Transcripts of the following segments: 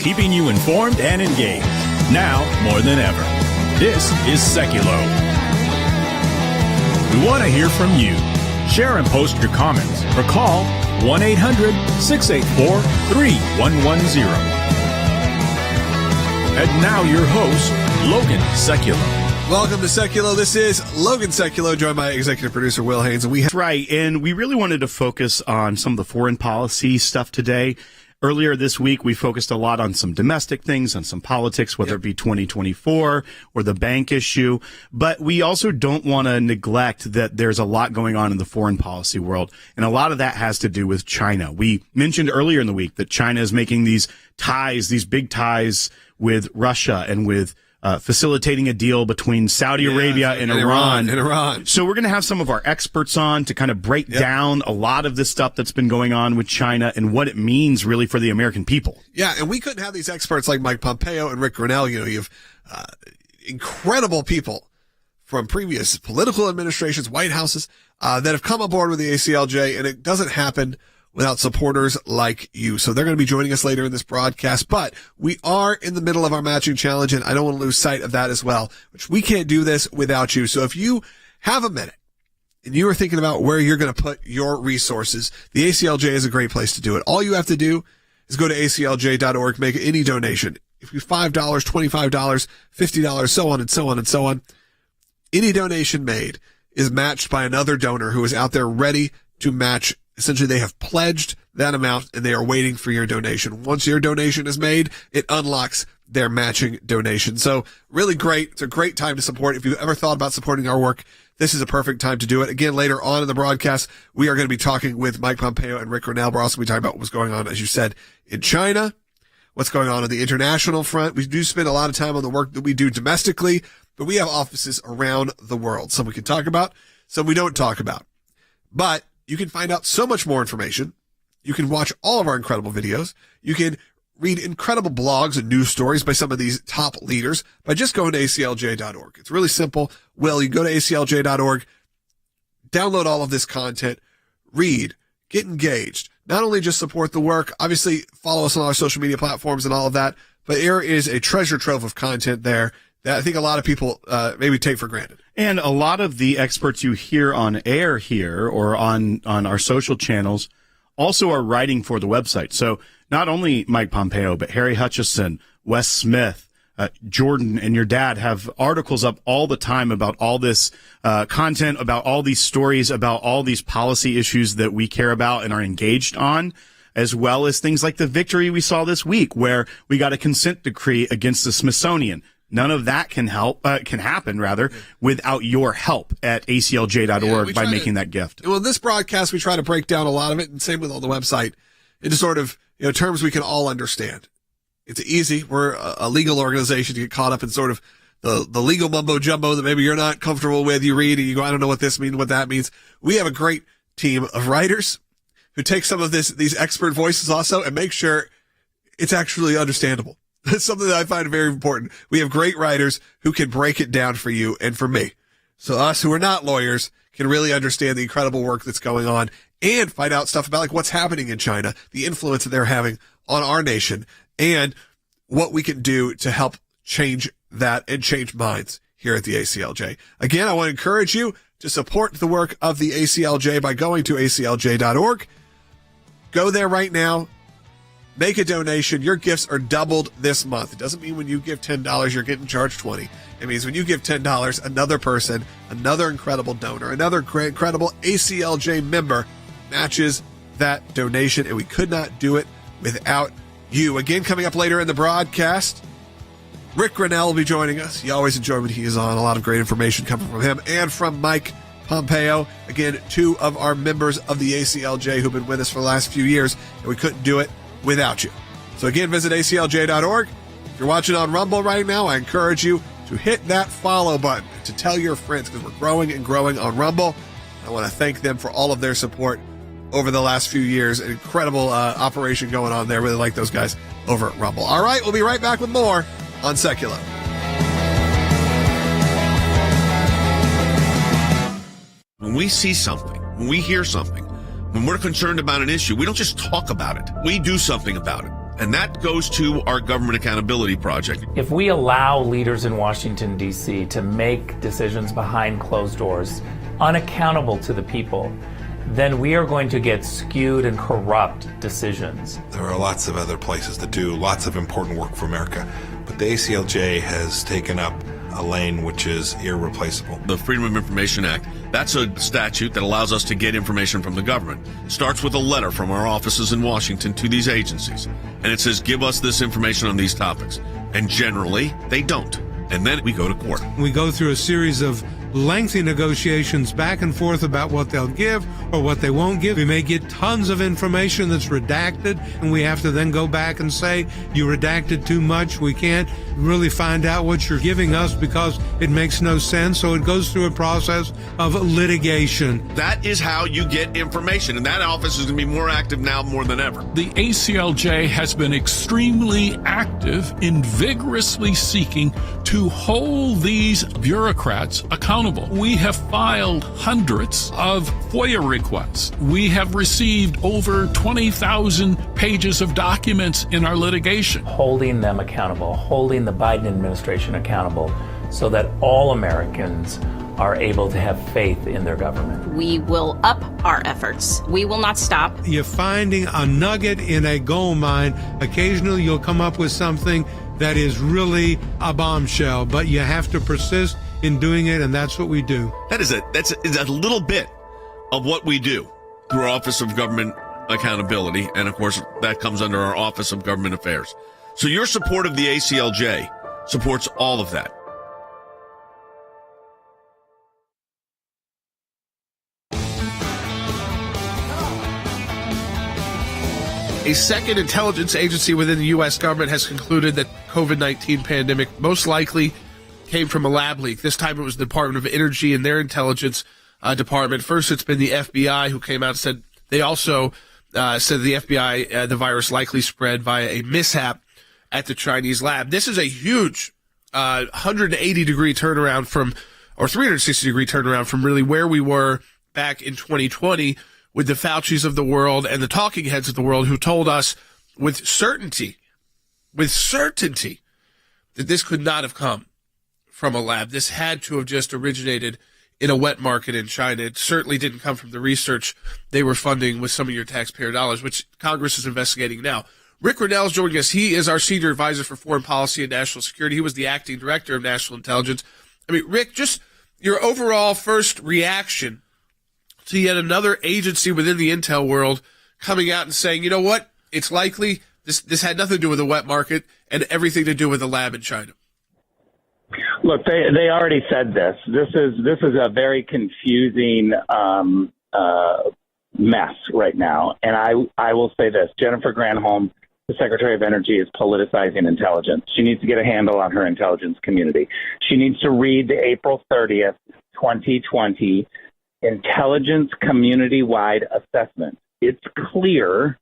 keeping you informed and engaged. Now more than ever. This is Seculo. We want to hear from you. Share and post your comments or call 1-800-684-3110. And now your host, Logan Seculo. Welcome to Seculo. This is Logan Seculo, joined by executive producer Will Haynes. And That's right, and we really wanted to focus on some of the foreign policy stuff today. Earlier this week, we focused a lot on some domestic things, on some politics, whether it be 2024 or the bank issue. But we also don't want to neglect that there's a lot going on in the foreign policy world. And a lot of that has to do with China. We mentioned earlier in the week that China is making these ties, these big ties with Russia and with facilitating a deal between Saudi Arabia and Iran. So we're going to have some of our experts on to kind of break down a lot of this stuff that's been going on with China and what it means really for the American people. Yeah, and we couldn't have these experts like Mike Pompeo and Rick Grenell. You know, you have incredible people from previous political administrations, White Houses, that have come aboard with the ACLJ, and it doesn't happen without supporters like you. So they're going to be joining us later in this broadcast, but we are in the middle of our matching challenge, and I don't want to lose sight of that as well, which we can't do this without you. So if you have a minute and you are thinking about where you're going to put your resources, the ACLJ is a great place to do it. All you have to do is go to aclj.org, make any donation. If you $5, $25, $50, so on and so on and so on, any donation made is matched by another donor who is out there ready to match. Essentially, they have pledged that amount and they are waiting for your donation. Once your donation is made, it unlocks their matching donation. So really great. It's a great time to support. If you've ever thought about supporting our work, this is a perfect time to do it. Again, later on in the broadcast, we are going to be talking with Mike Pompeo and Rick Grenell. We're also going to be talking about what's going on, as you said, in China, what's going on the international front. We do spend a lot of time on the work that we do domestically, but we have offices around the world. Some we can talk about, some we don't talk about. But you can find out so much more information. You can watch all of our incredible videos. You can read incredible blogs and news stories by some of these top leaders by just going to aclj.org. It's really simple. Well, you go to aclj.org, download all of this content, read, get engaged. Not only just support the work, obviously follow us on our social media platforms and all of that, but there is a treasure trove of content there that I think a lot of people maybe take for granted. And a lot of the experts you hear on air here or on our social channels also are writing for the website. So not only Mike Pompeo, but Harry Hutchison, Wes Smith, Jordan, and your dad have articles up all the time about all this content, about all these stories, about all these policy issues that we care about and are engaged on, as well as things like the victory we saw this week where we got a consent decree against the Smithsonian. None of that can happen without your help at aclj.org by making that gift. Well, in this broadcast, we try to break down a lot of it, and same with on the website, into sort of, terms we can all understand. It's easy. We're a legal organization to get caught up in sort of the legal mumbo jumbo that maybe you're not comfortable with. You read and you go, I don't know what this means, what that means. We have a great team of writers who take some of these expert voices also and make sure it's actually understandable. That's something that I find very important. We have great writers who can break it down for you and for me. So us who are not lawyers can really understand the incredible work that's going on and find out stuff about like what's happening in China, the influence that they're having on our nation, and what we can do to help change that and change minds here at the ACLJ. Again, I want to encourage you to support the work of the ACLJ by going to aclj.org. Go there right now. Make a donation. Your gifts are doubled this month. It doesn't mean when you give $10, you're getting charged $20. It means when you give $10, another person, another incredible donor, another incredible ACLJ member matches that donation, and we could not do it without you. Again, coming up later in the broadcast, Rick Grenell will be joining us. You always enjoy when he is on. A lot of great information coming from him and from Mike Pompeo. Again, two of our members of the ACLJ who've been with us for the last few years, and we couldn't do it without you. So again, visit aclj.org. If you're watching on Rumble right now, I encourage you to hit that follow button to tell your friends, because we're growing and growing on Rumble. I want to thank them for all of their support over the last few years. An incredible operation going on there. Really like those guys over at Rumble. All right, we'll be right back with more on Seculo. When we see something, when we hear something, when we're concerned about an issue, we don't just talk about it. We do something about it. And that goes to our Government Accountability Project. If we allow leaders in Washington, D.C. to make decisions behind closed doors, unaccountable to the people, then we are going to get skewed and corrupt decisions. There are lots of other places that do lots of important work for America, but the ACLJ has taken up a lane which is irreplaceable. The Freedom of Information Act, that's a statute that allows us to get information from the government. It starts with a letter from our offices in Washington to these agencies, and it says, give us this information on these topics. And generally, they don't. And then we go to court. We go through a series of lengthy negotiations back and forth about what they'll give or what they won't give. We may get tons of information that's redacted, and we have to then go back and say, you redacted too much. We can't really find out what you're giving us because it makes no sense. So it goes through a process of litigation. That is how you get information, and that office is going to be more active now more than ever. The ACLJ has been extremely active in vigorously seeking to hold these bureaucrats accountable. We have filed hundreds of FOIA requests. We have received over 20,000 pages of documents in our litigation. Holding them accountable, holding the Biden administration accountable so that all Americans are able to have faith in their government. We will up our efforts. We will not stop. You're finding a nugget in a gold mine. Occasionally you'll come up with something that is really a bombshell, but you have to persist in doing it, and that's what we do. That's a little bit of what we do through our Office of Government Accountability, and of course that comes under our Office of Government Affairs. So your support of the ACLJ supports all of that. A second intelligence agency within the U.S. government has concluded that COVID-19 pandemic most likely came from a lab leak. This time it was the Department of Energy and their intelligence department. First, it's been the FBI who came out and said they also said the FBI, the virus likely spread via a mishap at the Chinese lab. This is a huge 180-degree turnaround from, or 360-degree turnaround from really where we were back in 2020 with the Faucis of the world and the talking heads of the world who told us with certainty that this could not have come from a lab. This had to have just originated in a wet market in China. It certainly didn't come from the research they were funding with some of your taxpayer dollars, which Congress is investigating now. Rick Grenell is joining us. He is our senior advisor for foreign policy and national security. He was the acting director of national intelligence. I mean, Rick, just your overall first reaction to yet another agency within the intel world coming out and saying, you know what, it's likely this had nothing to do with the wet market and everything to do with the lab in China. Look, they already said this. This is a very confusing mess right now. And I will say this: Jennifer Granholm, the Secretary of Energy, is politicizing intelligence. She needs to get a handle on her intelligence community. She needs to read the April 30th, 2020 Intelligence Community-Wide Assessment. It's clear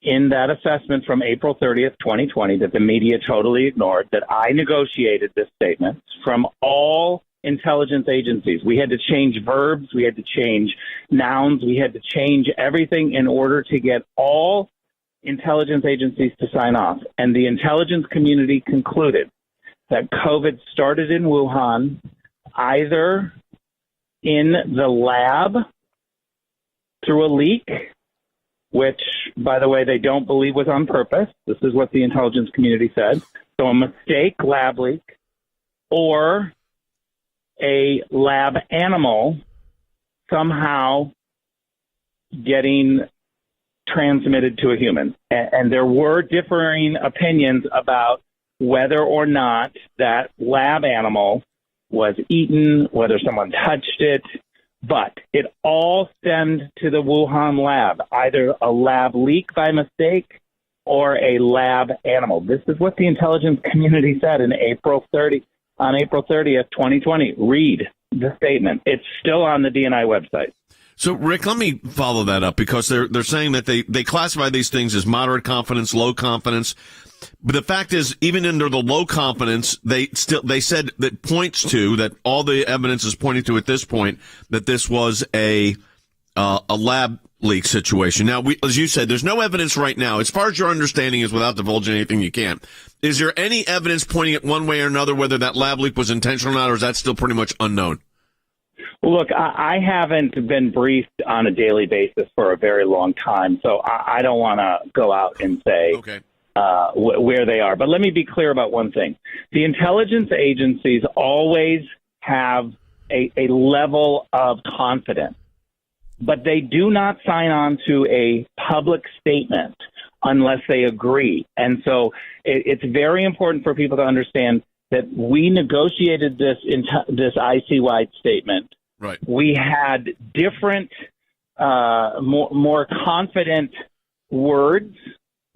in that assessment from April 30th, 2020, that the media totally ignored, that I negotiated this statement from all intelligence agencies. We had to change verbs. We had to change nouns. We had to change everything in order to get all intelligence agencies to sign off. And the intelligence community concluded that COVID started in Wuhan, either in the lab through a leak, which, by the way, they don't believe was on purpose. This is what the intelligence community said. So a mistake lab leak, or a lab animal somehow getting transmitted to a human. And there were differing opinions about whether or not that lab animal was eaten, whether someone touched it. But it all stemmed to the Wuhan lab, either a lab leak by mistake or a lab animal. This is what the intelligence community said on April 30th, 2020. Read the statement. It's still on the DNI website. So, Rick, let me follow that up, because they're saying that they classify these things as moderate confidence, low confidence. But the fact is, even under the low confidence, they said that points to that all the evidence is pointing to at this point that this was a lab leak situation. Now, as you said, there's no evidence right now. As far as your understanding is, without divulging anything you can, is there any evidence pointing at one way or another whether that lab leak was intentional or not, or is that still pretty much unknown? Well, look, I haven't been briefed on a daily basis for a very long time, so I don't want to go out and say where they are. But let me be clear about one thing. The intelligence agencies always have a level of confidence, but they do not sign on to a public statement unless they agree. And so it's very important for people to understand that we negotiated this IC-wide statement. Right. We had different, more confident words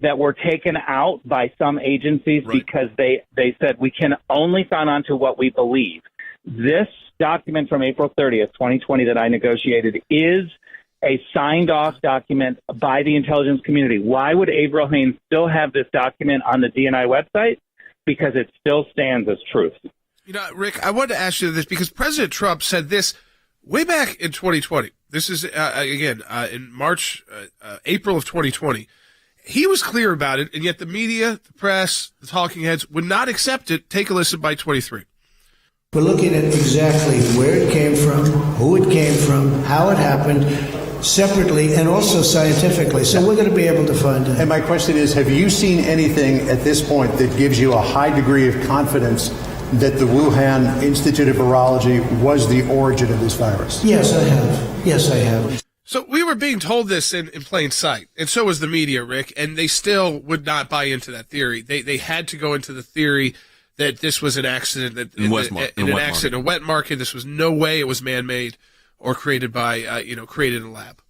that were taken out by some agencies because they said we can only sign on to what we believe. This document from April 30th, 2020 that I negotiated is a signed off document by the intelligence community. Why would Avril Haines still have this document on the DNI website? Because it still stands as truth. You know, Rick, I wanted to ask you this because President Trump said this way back in 2020. This is, in March, April of 2020. He was clear about it, and yet the media, the press, the talking heads would not accept it. Take a listen by 23. We're looking at exactly where it came from, who it came from, how it happened, separately and also scientifically. So we're going to be able to find it. And my question is, have you seen anything at this point that gives you a high degree of confidence that the Wuhan Institute of Virology was the origin of this virus? Yes, I have. Yes, I have. So we were being told this in plain sight, and so was the media, Rick, and they still would not buy into that theory. They had to go into the theory that this was an accident, a wet market. This was no way it was man-made or created by, created in a lab.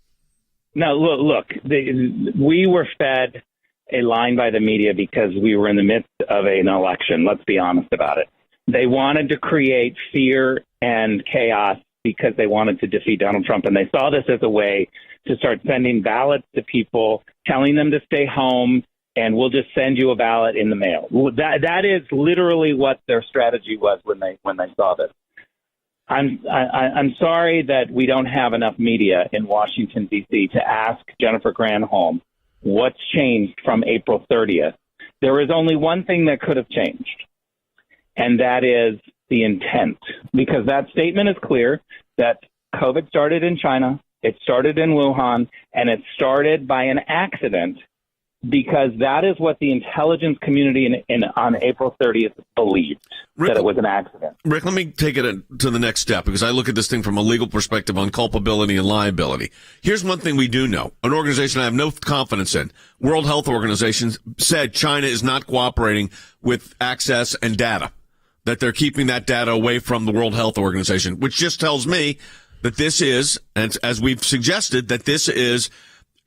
Now, look, we were fed a line by the media because we were in the midst of an election. Let's be honest about it. They wanted to create fear and chaos because they wanted to defeat Donald Trump, and they saw this as a way to start sending ballots to people, telling them to stay home, and we'll just send you a ballot in the mail. That is literally what their strategy was when they saw this. I'm sorry that we don't have enough media in Washington, D.C. to ask Jennifer Granholm what's changed from April 30th. There is only one thing that could have changed, and that is the intent, because that statement is clear that COVID started in China, it started in Wuhan, and it started by an accident, because that is what the intelligence community on April 30th believed, Rick, that it was an accident. Rick, let me take it to the next step, because I look at this thing from a legal perspective on culpability and liability. Here's one thing we do know. An organization I have no confidence in, World Health Organization, said China is not cooperating with access and data, that they're keeping that data away from the World Health Organization, which just tells me that this is, and as we've suggested, that this is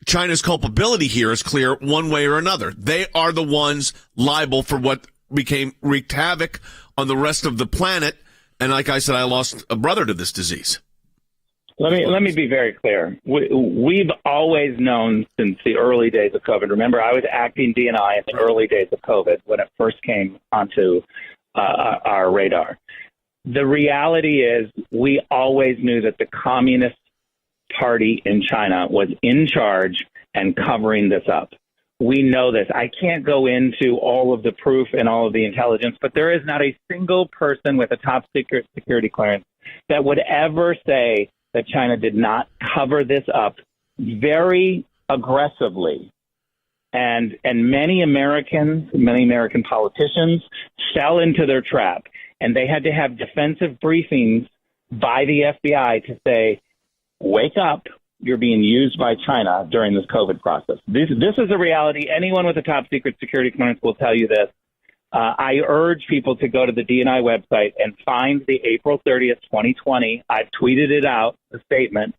China's culpability here is clear one way or another. They are the ones liable for what wreaked havoc on the rest of the planet. And like I said, I lost a brother to this disease. Let me be very clear. We've always known since the early days of COVID. Remember, I was acting DNI in the early days of COVID when it first came onto our radar. The reality is we always knew that the Communist Party in China was in charge and covering this up. We know this. I can't go into all of the proof and all of the intelligence, but there is not a single person with a top secret security clearance that would ever say that China did not cover this up very aggressively. And many American politicians fell into their trap, and they had to have defensive briefings by the FBI to say, wake up, you're being used by China during this COVID process. This is a reality. Anyone with a top secret security clearance will tell you this. I urge people to go to the DNI website and find the April 30th, 2020. I've tweeted it out, the statement.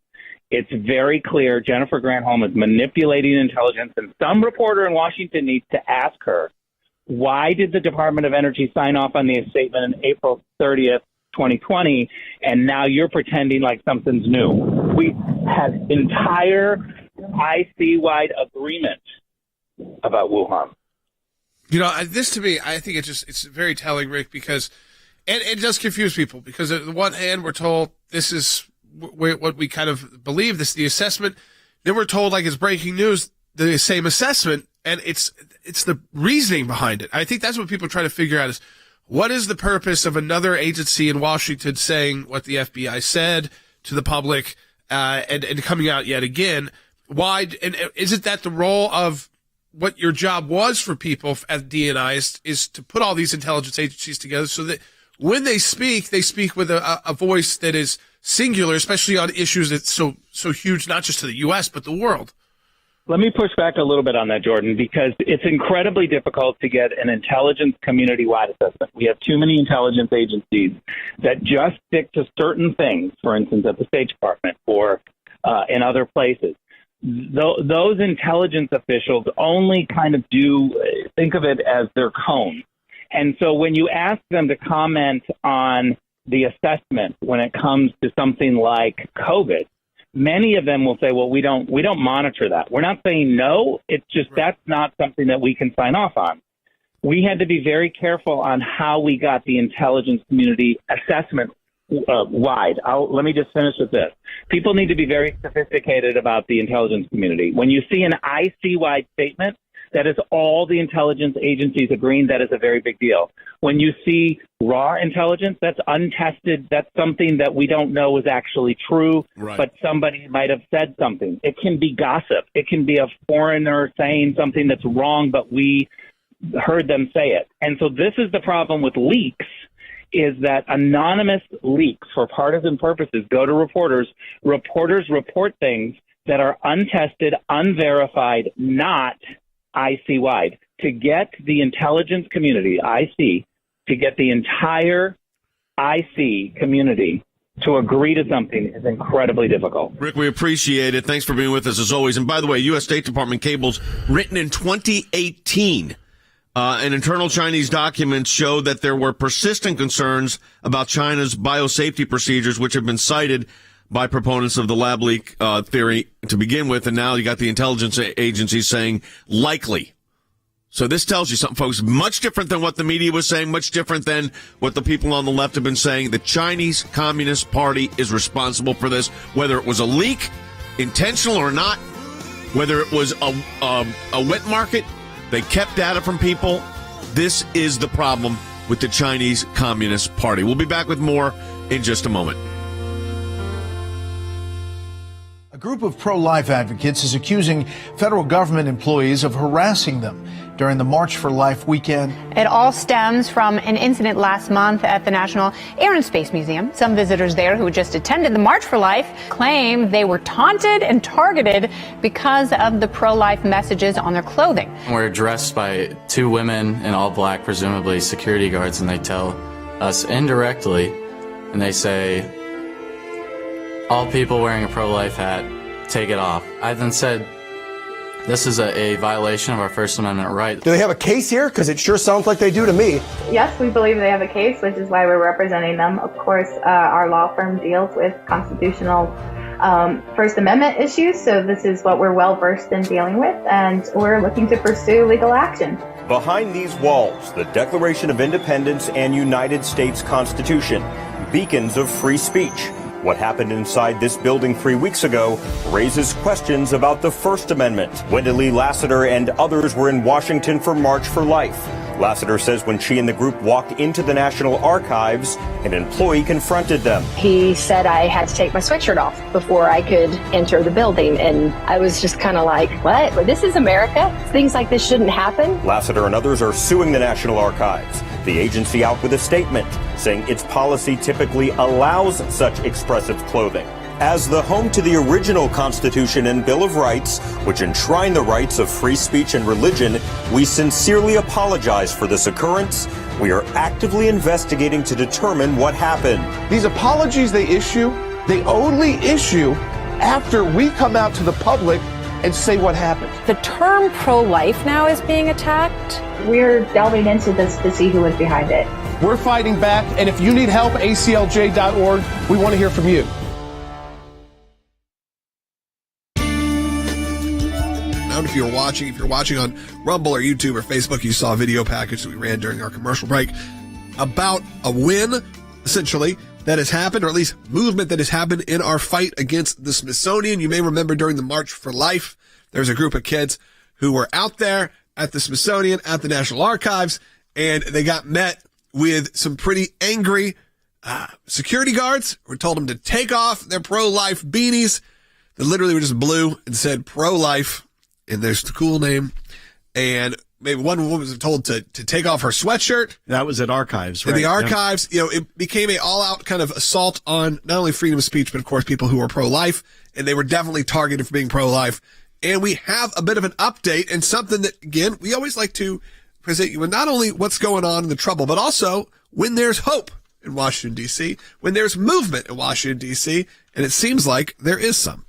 It's very clear. Jennifer Granholm is manipulating intelligence, and some reporter in Washington needs to ask her, why did the Department of Energy sign off on the statement on April 30th, 2020, and now you're pretending like something's new? We had entire IC-wide agreement about Wuhan. You know, this to me, I think it's very telling, Rick, because it does confuse people, because on the one hand, we're told this is what we kind of believe, this the assessment. Then we're told, like it's breaking news, the same assessment, and it's the reasoning behind it. I think that's what people try to figure out is what is the purpose of another agency in Washington saying what the FBI said to the public and coming out yet again? Why? And isn't that the role of what your job was for people at DNI is to put all these intelligence agencies together so that when they speak with a voice that is singular, especially on issues that's so huge, not just to the U.S., but the world? Let me push back a little bit on that, Jordan, because it's incredibly difficult to get an intelligence community-wide assessment. We have too many intelligence agencies that just stick to certain things, for instance, at the State Department or in other places. Those intelligence officials only kind of think of it as their cone. And so when you ask them to comment on the assessment when it comes to something like COVID, many of them will say, well, we don't monitor that. We're not saying no. It's just that's not something that we can sign off on. We had to be very careful on how we got the intelligence community assessment wide. Let me just finish with this. People need to be very sophisticated about the intelligence community. When you see an IC-wide statement, that is all the intelligence agencies agreeing that is a very big deal. When you see raw intelligence, that's untested. That's something that we don't know is actually true, but somebody might have said something. It can be gossip. It can be a foreigner saying something that's wrong, but we heard them say it. And so this is the problem with leaks, is that anonymous leaks for partisan purposes go to reporters. Reporters report things that are untested, unverified, not IC-wide. To get the intelligence community, IC, to get the entire IC community to agree to something is incredibly difficult. Rick, we appreciate it. Thanks for being with us as always. And by the way, U.S. State Department cables written in 2018. And internal Chinese documents show that there were persistent concerns about China's biosafety procedures, which have been cited by proponents of the lab leak theory to begin with. And now you got the intelligence agencies saying likely. So this tells you something, folks, much different than what the media was saying, much different than what the people on the left have been saying. The Chinese Communist Party is responsible for this, whether it was a leak, intentional or not, whether it was a wet market. They kept data from people. This is the problem with the Chinese Communist Party. We'll be back with more in just a moment. A group of pro-life advocates is accusing federal government employees of harassing them during the March for Life weekend. It all stems from an incident last month at the National Air and Space Museum. Some visitors there who just attended the March for Life claim they were taunted and targeted because of the pro-life messages on their clothing. We're addressed by two women in all black, presumably security guards, and they tell us indirectly, and they say, all people wearing a pro-life hat, take it off. I then said, this is a violation of our First Amendment right. Do they have a case here? Because it sure sounds like they do to me. Yes, we believe they have a case, which is why we're representing them. Of course, our law firm deals with constitutional First Amendment issues, so this is what we're well versed in dealing with, and we're looking to pursue legal action. Behind these walls, the Declaration of Independence and United States Constitution, beacons of free speech. What happened inside this building 3 weeks ago raises questions about the First Amendment. Wendell Lee Lassiter and others were in Washington for March for Life. Lassiter says when she and the group walked into the National Archives, an employee confronted them. He said I had to take my sweatshirt off before I could enter the building, and I was just kind of like, what? But this is America. Things like this shouldn't happen. Lassiter and others are suing the National Archives. The agency out with a statement saying its policy typically allows such expressive clothing. As the home to the original Constitution and Bill of Rights, which enshrine the rights of free speech and religion, we sincerely apologize for this occurrence. We are actively investigating to determine what happened. These apologies they only issue after we come out to the public and say what happened. The term pro-life now is being attacked. We're delving into this to see who is behind it. We're fighting back, and if you need help, aclj.org, we want to hear from you. If you're watching on Rumble or YouTube or Facebook, you saw a video package that we ran during our commercial break about a win, essentially, that has happened, or at least movement that has happened in our fight against the Smithsonian. You may remember during the March for Life, there's a group of kids who were out there at the Smithsonian, at the National Archives, and they got met with some pretty angry security guards who told them to take off their pro-life beanies that literally were just blue and said pro-life, and there's the cool name. And maybe one woman was told to take off her sweatshirt. That was at Archives, right? In the Archives, it became a all-out kind of assault on not only freedom of speech, but of course people who are pro-life, and they were definitely targeted for being pro-life. And we have a bit of an update and something that, again, we always like to present you with not only what's going on in the trouble, but also when there's hope in Washington, D.C., when there's movement in Washington, D.C., and it seems like there is some.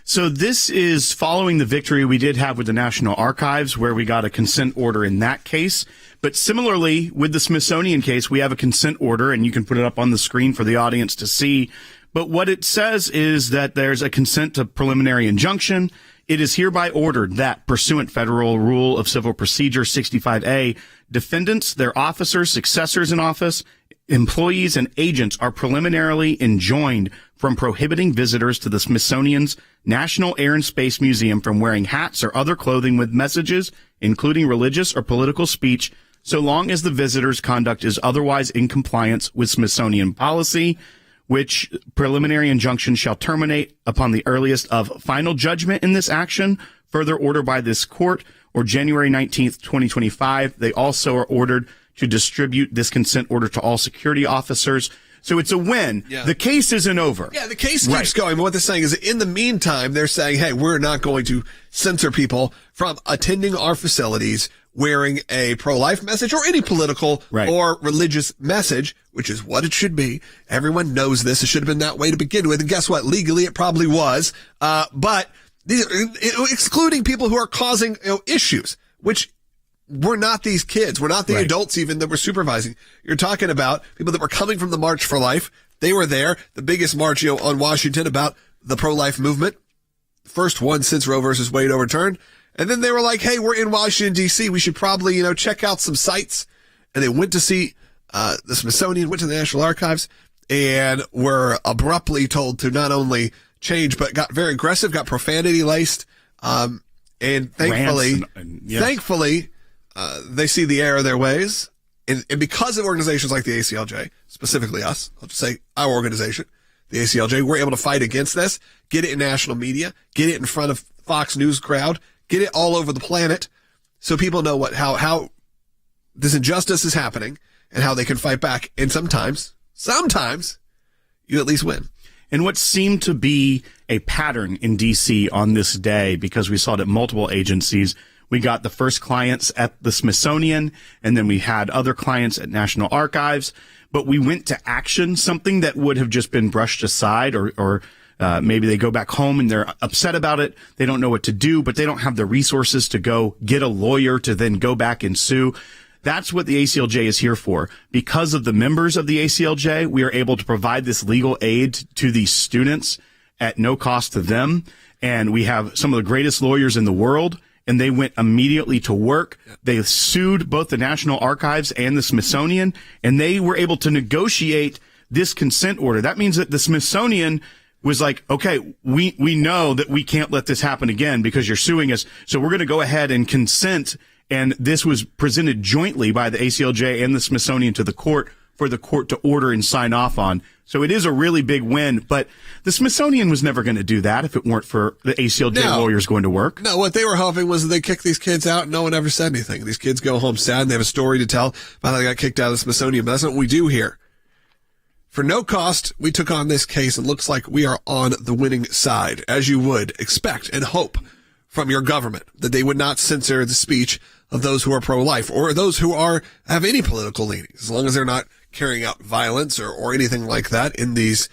So this is following the victory we did have with the National Archives, where we got a consent order in that case. But similarly, with the Smithsonian case, we have a consent order, and you can put it up on the screen for the audience to see. But what it says is that there's a consent to preliminary injunction. It is hereby ordered that, pursuant Federal Rule of Civil Procedure 65A, defendants, their officers, successors in office, employees, and agents are preliminarily enjoined from prohibiting visitors to the Smithsonian's National Air and Space Museum from wearing hats or other clothing with messages, including religious or political speech, so long as the visitor's conduct is otherwise in compliance with Smithsonian policy, which preliminary injunction shall terminate upon the earliest of final judgment in this action, further order by this court, or January 19th, 2025. They also are ordered to distribute this consent order to all security officers. So it's a win. Yeah. The case isn't over. Yeah, the case keeps going. But what they're saying is, in the meantime, they're saying, hey, we're not going to censor people from attending our facilities wearing a pro-life message or any political or religious message, which is what it should be. Everyone knows this. It should have been that way to begin with. And guess what? Legally, it probably was. But these are excluding people who are causing issues, which we're not these kids. We're not the adults even that we're supervising. You're talking about people that were coming from the March for Life. They were there. The biggest march, on Washington about the pro-life movement. First one since Roe versus Wade overturned. And then they were like, hey, we're in Washington, D.C. We should probably, check out some sites. And they went to see the Smithsonian, went to the National Archives, and were abruptly told to not only change, but got very aggressive, got profanity laced. And thankfully, they see the error of their ways. And because of organizations like the ACLJ, specifically us, I'll just say our organization, the ACLJ, we're able to fight against this, get it in national media, get it in front of Fox News crowd, get it all over the planet so people know how this injustice is happening and how they can fight back. And sometimes you at least win. And what seemed to be a pattern in D.C. on this day, because we saw it at multiple agencies, we got the first clients at the Smithsonian, and then we had other clients at National Archives, but we went to action, something that would have just been brushed aside, or maybe they go back home and they're upset about it. They don't know what to do, but they don't have the resources to go get a lawyer to then go back and sue. That's what the ACLJ is here for. Because of the members of the ACLJ, we are able to provide this legal aid to these students at no cost to them. And we have some of the greatest lawyers in the world, and they went immediately to work. They sued both the National Archives and the Smithsonian, and they were able to negotiate this consent order. That means that the Smithsonian was like, okay, we know that we can't let this happen again because you're suing us, so we're going to go ahead and consent. And this was presented jointly by the ACLJ and the Smithsonian to the court for the court to order and sign off on. So it is a really big win, but the Smithsonian was never going to do that if it weren't for the ACLJ lawyers going to work. No, what they were hoping was that they kick these kids out and no one ever said anything. These kids go home sad and they have a story to tell about how they got kicked out of the Smithsonian, but that's not what we do here. For no cost, we took on this case and looks like we are on the winning side, as you would expect and hope from your government, that they would not censor the speech of those who are pro-life or those who have any political leanings, as long as they're not carrying out violence or anything like that in these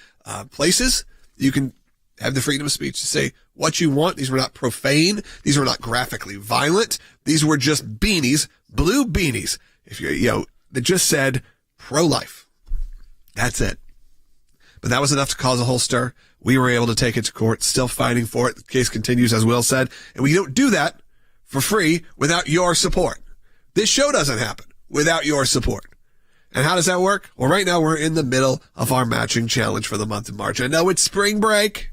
places. You can have the freedom of speech to say what you want. These were not profane. These were not graphically violent. These were just beanies, blue beanies. If that just said pro-life. That's it. But that was enough to cause a whole stir. We were able to take it to court, still fighting for it. The case continues, as Will said, and we don't do that for free without your support. This show doesn't happen without your support. And how does that work? Well, right now we're in the middle of our matching challenge for the month of March. I know it's spring break.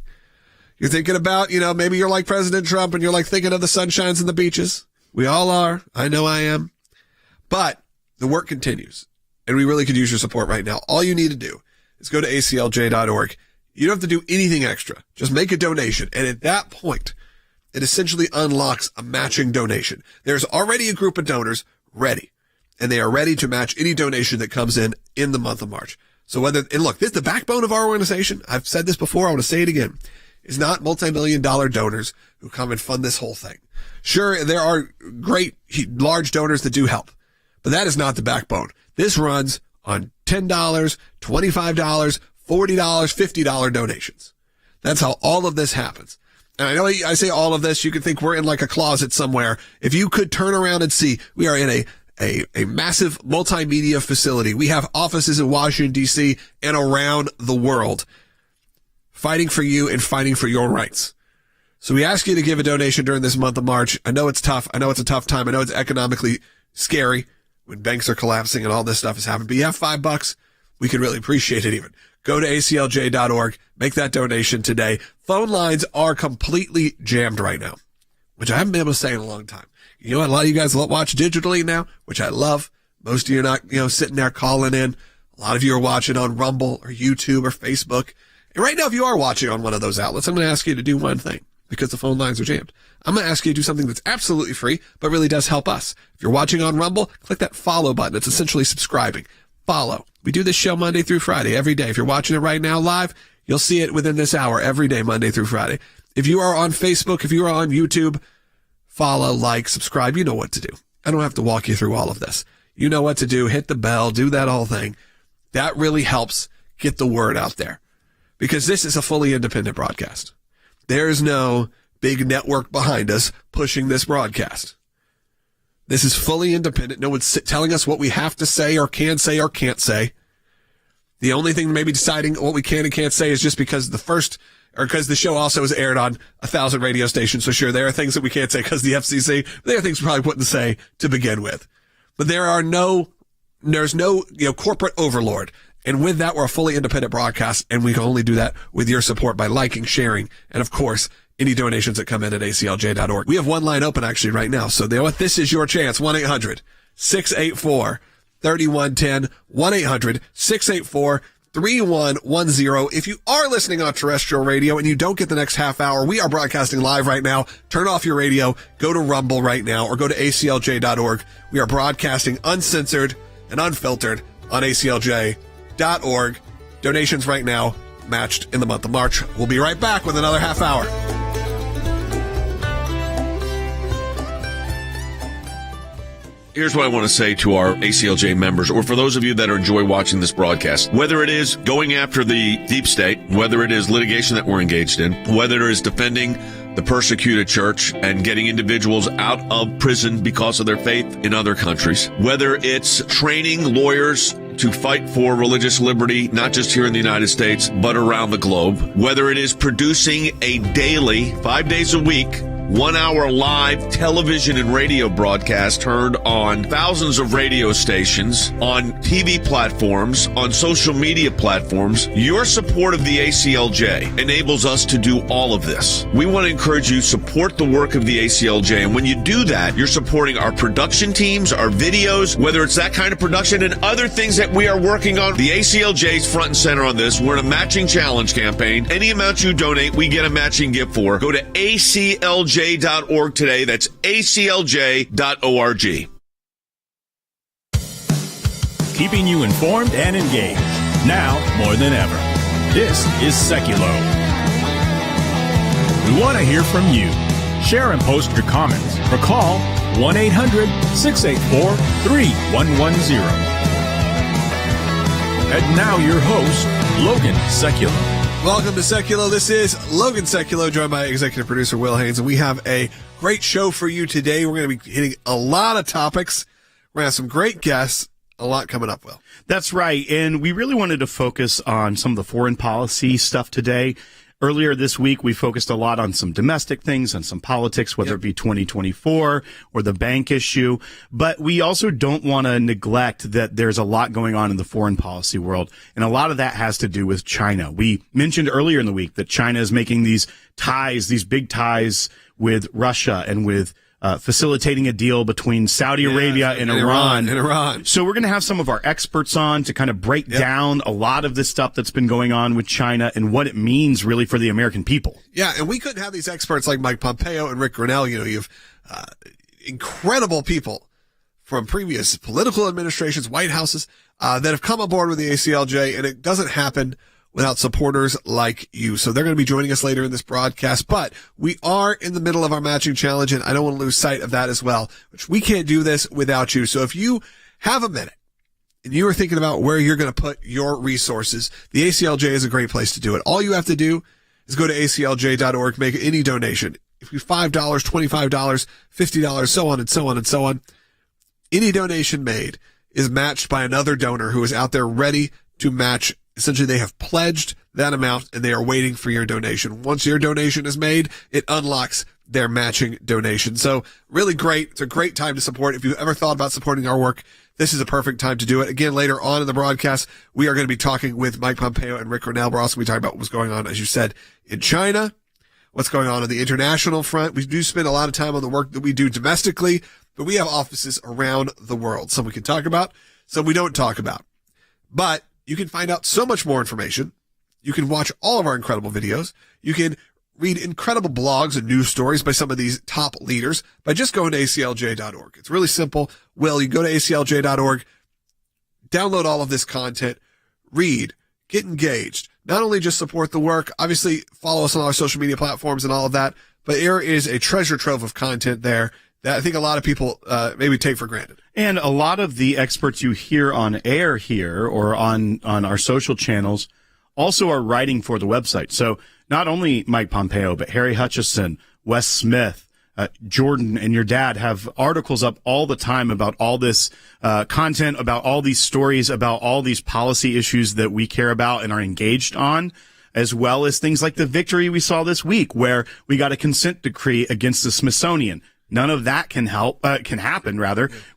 You're thinking about, maybe you're like President Trump and you're like thinking of the sunshines and the beaches. We all are. I know I am. But the work continues and we really could use your support right now. All you need to do is go to aclj.org. You don't have to do anything extra. Just make a donation. And at that point, it essentially unlocks a matching donation. There's already a group of donors ready. And they are ready to match any donation that comes in the month of March. So and look, this is the backbone of our organization. I've said this before. I want to say it again. It's not multi-million-dollar donors who come and fund this whole thing. Sure, there are great, large donors that do help, but that is not the backbone. This runs on $10, $25, $40, $50 donations. That's how all of this happens. And I know I say all of this, you could think we're in like a closet somewhere. If you could turn around and see, we are in a massive multimedia facility. We have offices in Washington, D.C. and around the world fighting for you and fighting for your rights. So we ask you to give a donation during this month of March. I know it's tough. I know it's a tough time. I know it's economically scary when banks are collapsing and all this stuff is happening. But you have $5, we could really appreciate it even. Go to aclj.org, make that donation today. Phone lines are completely jammed right now, which I haven't been able to say in a long time. A lot of you guys watch digitally now, which I love. Most of you are not, sitting there calling in. A lot of you are watching on Rumble or YouTube or Facebook. And right now, if you are watching on one of those outlets, I'm going to ask you to do one thing because the phone lines are jammed. I'm going to ask you to do something that's absolutely free, but really does help us. If you're watching on Rumble, click that follow button. It's essentially subscribing. Follow. We do this show Monday through Friday every day. If you're watching it right now live, you'll see it within this hour every day, Monday through Friday. If you are on Facebook, if you are on YouTube, follow, like, subscribe. You know what to do. I don't have to walk you through all of this. You know what to do. Hit the bell. Do that whole thing. That really helps get the word out there because this is a fully independent broadcast. There's no big network behind us pushing this broadcast. This is fully independent. No one's telling us what we have to say or can't say. The only thing maybe deciding what we can and can't say is just because because the show also is aired on 1,000 radio stations. So sure, there are things that we can't say because the FCC, there are things we probably wouldn't say to begin with. But there's no corporate overlord. And with that, we're a fully independent broadcast, and we can only do that with your support by liking, sharing, and of course, any donations that come in at aclj.org. We have one line open actually right now. So this is your chance. 1-800-684-3110. 1-800-684-3110. If you are listening on terrestrial radio and you don't get the next half hour, we are broadcasting live right now. Turn off your radio, go to Rumble right now, or go to aclj.org. We are broadcasting uncensored and unfiltered on aclj.org. Donations right now matched in the month of March. We'll be right back with another half hour. Here's what I want to say to our ACLJ members, or for those of you that enjoy watching this broadcast. Whether it is going after the deep state, whether it is litigation that we're engaged in, whether it is defending the persecuted church and getting individuals out of prison because of their faith in other countries, whether it's training lawyers to fight for religious liberty, not just here in the United States, but around the globe, whether it is producing a daily, 5 days a week, 1 hour live television and radio broadcast heard on thousands of radio stations, on TV platforms, on social media platforms. Your support of the ACLJ enables us to do all of this. We want to encourage you to support the work of the ACLJ. And when you do that, you're supporting our production teams, our videos, whether it's that kind of production and other things that we are working on. The ACLJ is front and center on this. We're in a matching challenge campaign. Any amount you donate, we get a matching gift for. Go to aclj.org today. That's aclj.org. Keeping you informed and engaged. Now more than ever. This is Seculo. We want to hear from you. Share and post your comments or call 1-800-684-3110. And now your host, Logan Seculo. Welcome to Seculo. This is Logan Seculo, joined by executive producer Will Haynes, and we have a great show for you today. We're going to be hitting a lot of topics. We're going to have some great guests, a lot coming up, Will. That's right, and we really wanted to focus on some of the foreign policy stuff today. Earlier this week, we focused a lot on some domestic things and some politics, whether it be 2024 or the bank issue. But we also don't want to neglect that there's a lot going on in the foreign policy world. And a lot of that has to do with China. We mentioned earlier in the week that China is making these ties, these big ties with Russia and with facilitating a deal between Saudi Arabia and Iran. So we're going to have some of our experts on to kind of break down a lot of this stuff that's been going on with China and what it means really for the American people. Yeah, and we couldn't have these experts like Mike Pompeo and Rick Grenell. You know, you have incredible people from previous political administrations, White Houses, that have come aboard with the ACLJ, and it doesn't happen without supporters like you. So they're going to be joining us later in this broadcast, but we are in the middle of our matching challenge, and I don't want to lose sight of that as well, which we can't do this without you. So if you have a minute and you are thinking about where you're going to put your resources, the ACLJ is a great place to do it. All you have to do is go to aclj.org, make any donation. If you $5, $25, $50, so on and so on and so on, any donation made is matched by another donor who is out there ready to match. Essentially, they have pledged that amount and they are waiting for your donation. Once your donation is made, it unlocks their matching donation. So really great. It's a great time to support. If you've ever thought about supporting our work, this is a perfect time to do it. Again, later on in the broadcast, we are going to be talking with Mike Pompeo and Rick Grenell. We're also going to be talking about what's going on, as you said, in China, what's going on the international front. We do spend a lot of time on the work that we do domestically, but we have offices around the world. Some we can talk about, some we don't talk about. But you can find out so much more information. You can watch all of our incredible videos. You can read incredible blogs and news stories by some of these top leaders by just going to aclj.org. It's really simple. Will, you go to aclj.org, download all of this content, read, get engaged. Not only just support the work, obviously follow us on our social media platforms and all of that, but there is a treasure trove of content there that I think a lot of people maybe take for granted. And a lot of the experts you hear on air here or on our social channels also are writing for the website. So not only Mike Pompeo, but Harry Hutchison, Wes Smith, Jordan and your dad have articles up all the time about all this content, about all these stories, about all these policy issues that we care about and are engaged on, as well as things like the victory we saw this week where we got a consent decree against the Smithsonian. None of that can happen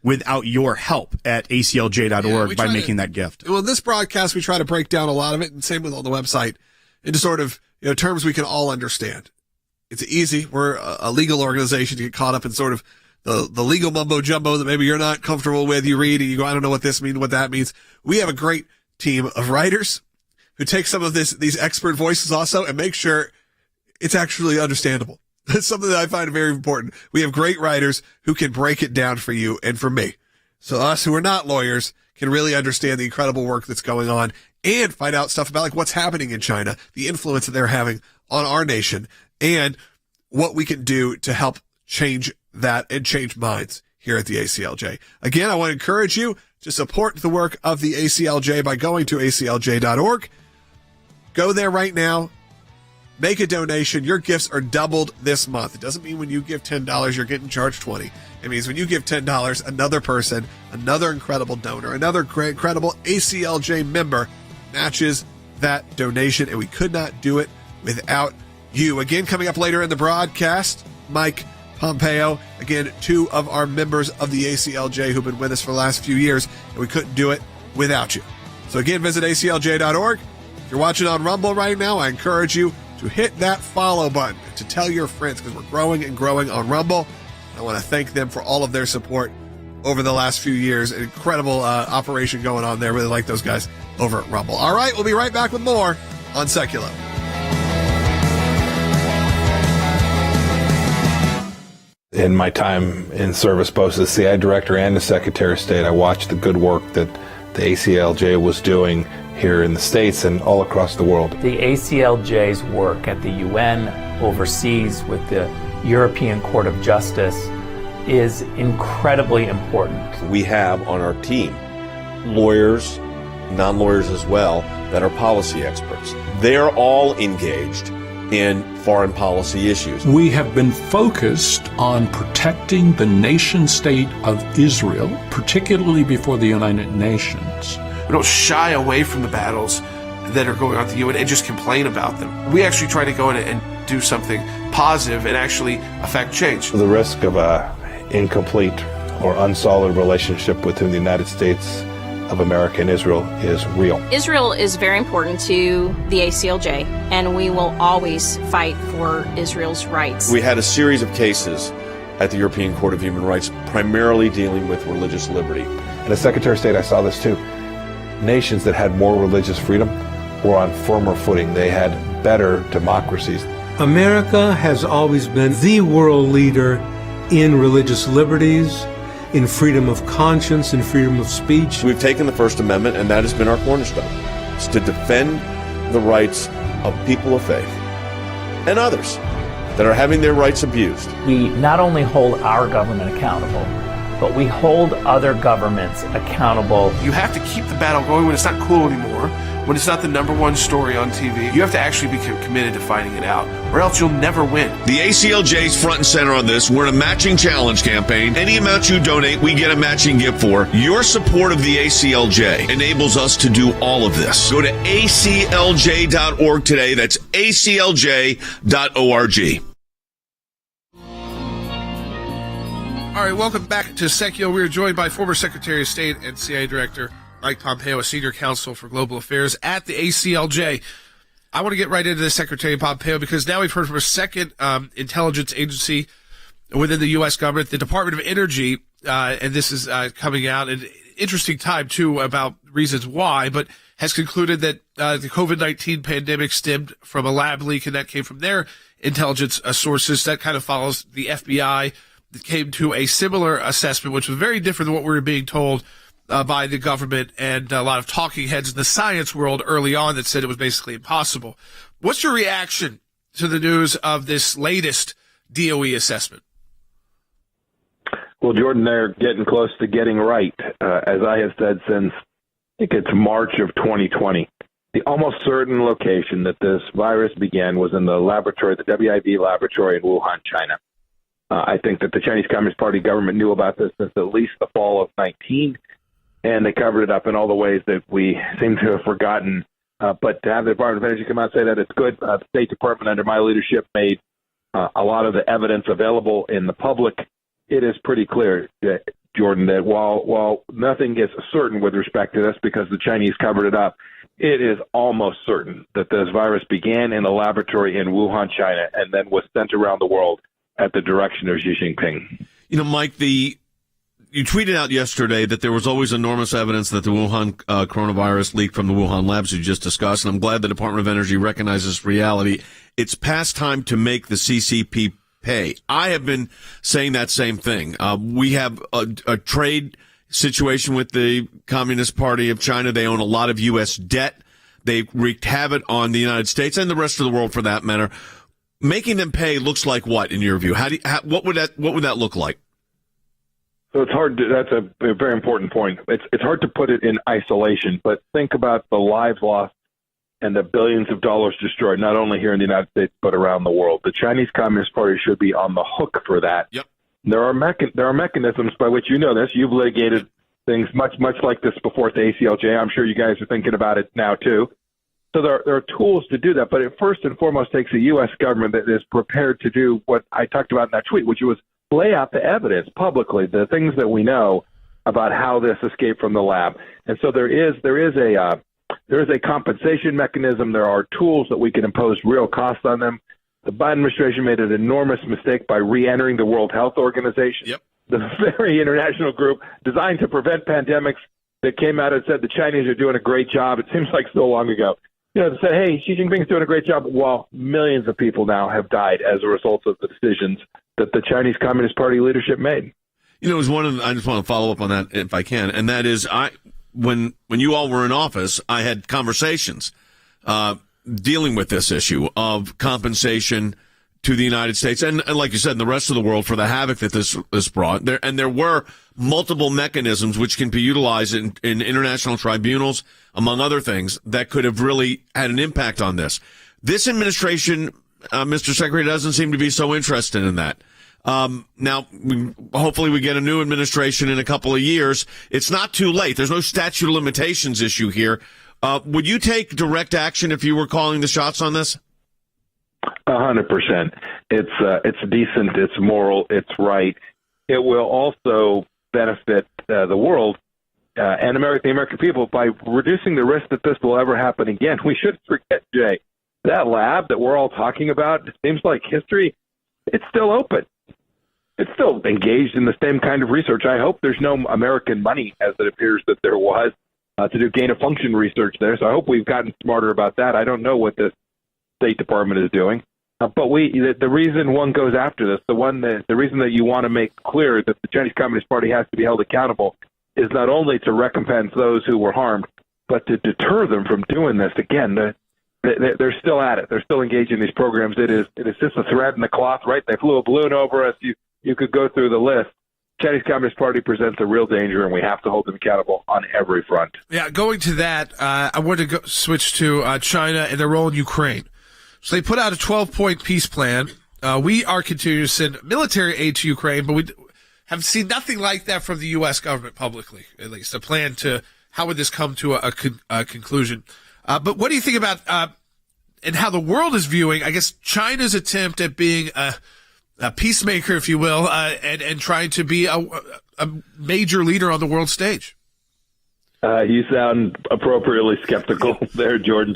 without your help at aclj.org by making that gift. Well, in this broadcast, we try to break down a lot of it, and same with on the website, into sort of, terms we can all understand. It's easy. We're a legal organization to get caught up in sort of the legal mumbo jumbo that maybe you're not comfortable with. You read and you go, I don't know what this means, what that means. We have a great team of writers who take some of these expert voices also and make sure it's actually understandable. That's something that I find very important. We have great writers who can break it down for you and for me. So us who are not lawyers can really understand the incredible work that's going on and find out stuff about like what's happening in China, the influence that they're having on our nation, and what we can do to help change that and change minds here at the ACLJ. Again, I want to encourage you to support the work of the ACLJ by going to aclj.org. Go there right now. Make a donation. Your gifts are doubled this month. It doesn't mean when you give $10, you're getting charged $20. It means when you give $10, another person, another incredible donor, another incredible ACLJ member matches that donation, and we could not do it without you. Again, coming up later in the broadcast, Mike Pompeo, again, two of our members of the ACLJ who've been with us for the last few years, and we couldn't do it without you. So again, visit aclj.org. If you're watching on Rumble right now, I encourage you to hit that follow button, to tell your friends, because we're growing and growing on Rumble. I want to thank them for all of their support over the last few years. An incredible operation going on there. Really like those guys over at Rumble. All right, we'll be right back with more on Secular. In my time in service, both as the CI director and as Secretary of State, I watched the good work that the ACLJ was doing here in the States and all across the world. The ACLJ's work at the UN, overseas with the European Court of Justice, is incredibly important. We have on our team lawyers, non-lawyers as well, that are policy experts. They're all engaged in foreign policy issues. We have been focused on protecting the nation state of Israel, particularly before the United Nations. We don't shy away from the battles that are going on at the UN and just complain about them. We actually try to go in and do something positive and actually affect change. The risk of a incomplete or unsolid relationship within the United States of America and Israel is real. Israel is very important to the ACLJ, and we will always fight for Israel's rights. We had a series of cases at the European Court of Human Rights, primarily dealing with religious liberty. And as Secretary of State, I saw this too. Nations that had more religious freedom were on firmer footing. They had better democracies. America has always been the world leader in religious liberties, in freedom of conscience, in freedom of speech. We've taken the First Amendment, and that has been our cornerstone. It's to defend the rights of people of faith and others that are having their rights abused. We not only hold our government accountable, but we hold other governments accountable. You have to keep the battle going when it's not cool anymore, when it's not the number one story on TV. You have to actually be committed to finding it out, or else you'll never win. The ACLJ's front and center on this. We're in a matching challenge campaign. Any amount you donate, we get a matching gift for. Your support of the ACLJ enables us to do all of this. Go to aclj.org today. That's aclj.org. All right, welcome back to Secular. We are joined by former Secretary of State and CIA Director Mike Pompeo, a senior counsel for global affairs at the ACLJ. I want to get right into this, Secretary Pompeo, because now we've heard from a second intelligence agency within the U.S. government, the Department of Energy, and this is coming out at an interesting time, too, about reasons why, but has concluded that the COVID-19 pandemic stemmed from a lab leak, and that came from their intelligence sources. That kind of follows the FBI. That came to a similar assessment, which was very different than what we were being told by the government and a lot of talking heads in the science world early on that said it was basically impossible. What's your reaction to the news of this latest DOE assessment? Well, Jordan, they're getting close to getting right. As I have said since, I think it's March of 2020, the almost certain location that this virus began was in the laboratory, the WIV laboratory in Wuhan, China. I think that the Chinese Communist Party government knew about this since at least the fall of 19, and they covered it up in all the ways that we seem to have forgotten. But to have the Department of Energy come out and say that it's good, the State Department under my leadership made a lot of the evidence available in the public. It is pretty clear, Jordan, that while nothing is certain with respect to this because the Chinese covered it up, it is almost certain that this virus began in a laboratory in Wuhan, China, and then was sent around the world at the direction of Xi Jinping. You know, Mike, you tweeted out yesterday that there was always enormous evidence that the Wuhan coronavirus leaked from the Wuhan labs you just discussed, and I'm glad the Department of Energy recognizes reality. It's past time to make the CCP pay. I have been saying that same thing. We have a trade situation with the Communist Party of China. They own a lot of U.S. debt. They wreaked havoc on the United States and the rest of the world for that matter. Making them pay looks like what, in your view? What would that look like? So it's hard to, that's a very important point. It's hard to put it in isolation, but think about the lives lost and the billions of dollars destroyed, not only here in the United States, but around the world. The Chinese Communist Party should be on the hook for that. Yep. There are mechanisms by which, you know this, you've litigated things much like this before at the ACLJ. I'm sure you guys are thinking about it now too. So there are tools to do that, but it first and foremost takes a U.S. government that is prepared to do what I talked about in that tweet, which was lay out the evidence publicly, the things that we know about how this escaped from the lab. And so there is a compensation mechanism. There are tools that we can impose real costs on them. The Biden administration made an enormous mistake by re-entering the World Health Organization, the very international group designed to prevent pandemics that came out and said the Chinese are doing a great job. It seems like so long ago. You know, they said, hey, Xi Jinping's doing a great job. Well, millions of people now have died as a result of the decisions that the Chinese Communist Party leadership made. You know, it was I just want to follow up on that if I can, and that is when you all were in office, I had conversations dealing with this issue of compensation to the United States and like you said, in the rest of the world for the havoc that this brought. There were multiple mechanisms which can be utilized in international tribunals, among other things, that could have really had an impact on this. This administration, Mr. Secretary, doesn't seem to be so interested in that. Now, hopefully we get a new administration in a couple of years. It's not too late. There's no statute of limitations issue here. Would you take direct action if you were calling the shots on this? 100%. It's decent. It's moral. It's right. It will also benefit the world and the American people by reducing the risk that this will ever happen again. We shouldn't forget, Jay, that lab that we're all talking about, it seems like history, it's still open. It's still engaged in the same kind of research. I hope there's no American money, as it appears that there was, to do gain-of-function research there. So I hope we've gotten smarter about that. I don't know what the State Department is doing. But the reason one goes after this, the reason that you want to make clear that the Chinese Communist Party has to be held accountable is not only to recompense those who were harmed, but to deter them from doing this again. They're still at it. They're still engaged in these programs. It is just a thread in the cloth, right? They flew a balloon over us. You could go through the list. Chinese Communist Party presents a real danger, and we have to hold them accountable on every front. Yeah, going to that, I want to switch to China and their role in Ukraine. So they put out a 12-point peace plan. We are continuing to send military aid to Ukraine, but we have seen nothing like that from the U.S. government publicly, at least. A plan to how would this come to a conclusion. But what do you think about and how the world is viewing, I guess, China's attempt at being a peacemaker, if you will, and trying to be a major leader on the world stage? You sound appropriately skeptical there, Jordan.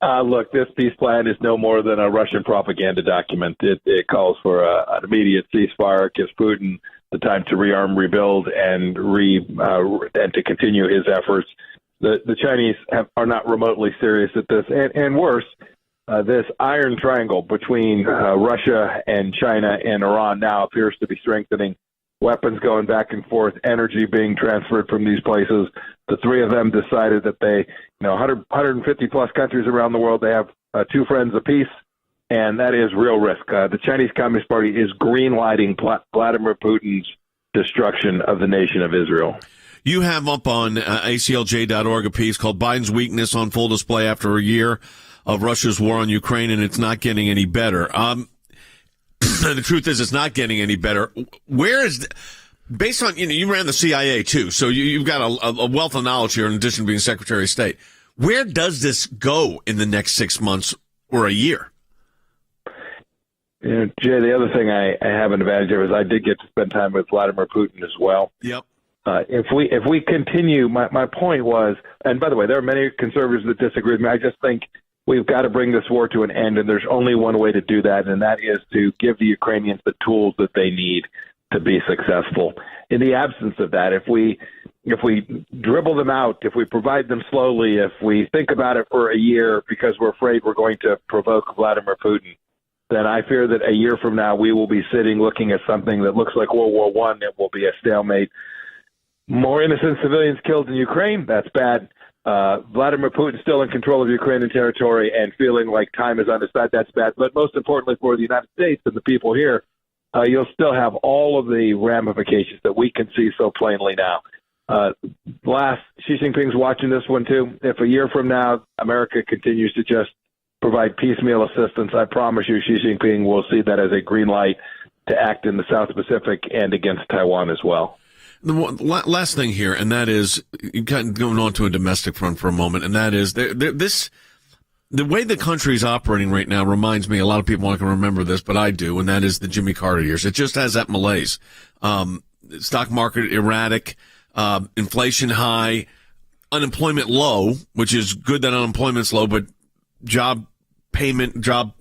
Look, this peace plan is no more than a Russian propaganda document. It calls for an immediate ceasefire, gives Putin the time to rearm, rebuild, and to continue his efforts. The Chinese are not remotely serious at this, and worse, this iron triangle between Russia and China and Iran now appears to be strengthening. Weapons going back and forth, energy being transferred from these places. The three of them decided that they, 150 plus countries around the world, they have two friends apiece, and that is real risk. The Chinese Communist Party is green-lighting Vladimir Putin's destruction of the nation of Israel. You have up on ACLJ.org a piece called Biden's Weakness on Full Display After a Year of Russia's War on Ukraine, and it's not getting any better. The truth is, it's not getting any better. Where is, based on, you ran the CIA too, so you've got a wealth of knowledge here in addition to being Secretary of State. Where does this go in the next 6 months or a year? Jay, the other thing I have an advantage of is I did get to spend time with Vladimir Putin as well. Yep. If we continue, my point was, and by the way, there are many conservatives that disagree with me. I just think we've got to bring this war to an end, and there's only one way to do that, and that is to give the Ukrainians the tools that they need to be successful. In the absence of that, if we dribble them out, if we provide them slowly, if we think about it for a year because we're afraid we're going to provoke Vladimir Putin, then I fear that a year from now we will be sitting looking at something that looks like World War I. It will be a stalemate. More innocent civilians killed in Ukraine, that's bad. Vladimir Putin still in control of Ukrainian territory and feeling like time is on his side, that's bad. But most importantly for the United States and the people here, you'll still have all of the ramifications that we can see so plainly now. Xi Jinping's watching this one too. If a year from now America continues to just provide piecemeal assistance, I promise you Xi Jinping will see that as a green light to act in the South Pacific and against Taiwan as well. The last thing here, and that is kind of going on to a domestic front for a moment, and that is the way the country is operating right now reminds me, a lot of people aren't going to remember this, but I do, and that is the Jimmy Carter years. It just has that malaise. Stock market erratic, inflation high, unemployment low, which is good that unemployment's low, but job